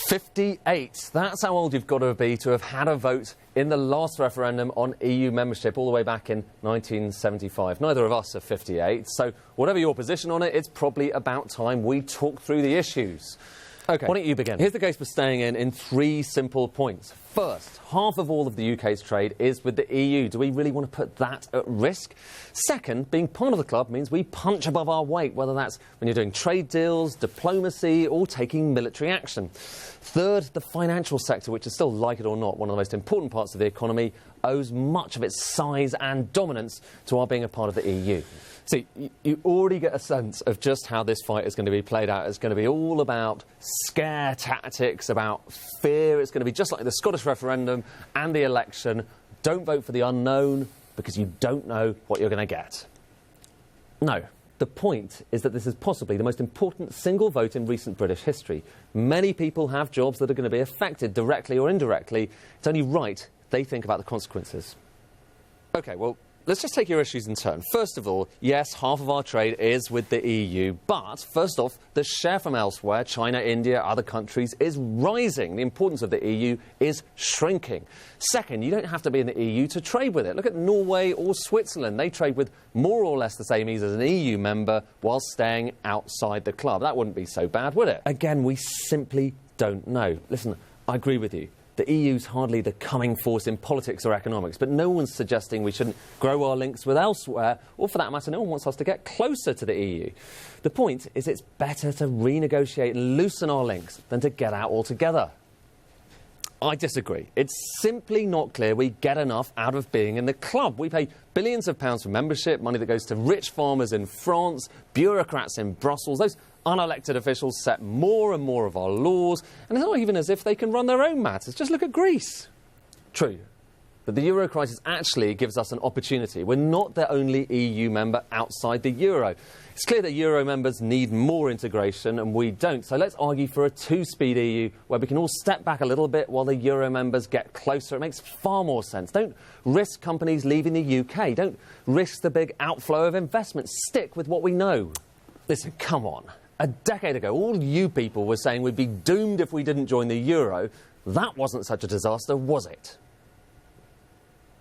58. That's how old you've got to be to have had a vote in the last referendum on EU membership all the way back in 1975. Neither of us are 58, so whatever your position on it, it's probably about time we talk through the issues. OK, why don't you begin? Here's the case for staying in 3 simple points. First, half of all of the UK's trade is with the EU. Do we really want to put that at risk? Second, being part of the club means we punch above our weight, whether that's when you're doing trade deals, diplomacy or taking military action. Third, the financial sector, which is still, like it or not, one of the most important parts of the economy, owes much of its size and dominance to our being a part of the EU. See, you already get a sense of just how this fight is going to be played out. It's going to be all about scare tactics, about fear. It's going to be just like the Scottish referendum and the election. Don't vote for the unknown because you don't know what you're going to get. No, the point is that this is possibly the most important single vote in recent British history. Many people have jobs that are going to be affected directly or indirectly. It's only right they think about the consequences. OK, well, let's just take your issues in turn. First of all, yes, half of our trade is with the EU, but first off, the share from elsewhere, China, India, other countries, is rising. The importance of the EU is shrinking. Second, you don't have to be in the EU to trade with it. Look at Norway or Switzerland. They trade with more or less the same ease as an EU member while staying outside the club. That wouldn't be so bad, would it? Again, we simply don't know. Listen, I agree with you. The EU's hardly the coming force in politics or economics, but no one's suggesting we shouldn't grow our links with elsewhere, or for that matter, no one wants us to get closer to the EU. The point is it's better to renegotiate and loosen our links than to get out altogether. I disagree. It's simply not clear we get enough out of being in the club. We pay billions of pounds for membership, money that goes to rich farmers in France, bureaucrats in Brussels. Those unelected officials set more and more of our laws, and it's not even as if they can run their own matters. Just look at Greece. True. But the euro crisis actually gives us an opportunity. We're not the only EU member outside the euro. It's clear that euro members need more integration and we don't. So let's argue for a 2-speed EU where we can all step back a little bit while the euro members get closer. It makes far more sense. Don't risk companies leaving the UK. Don't risk the big outflow of investment. Stick with what we know. Listen, come on. A decade ago, all you people were saying we'd be doomed if we didn't join the euro. That wasn't such a disaster, was it?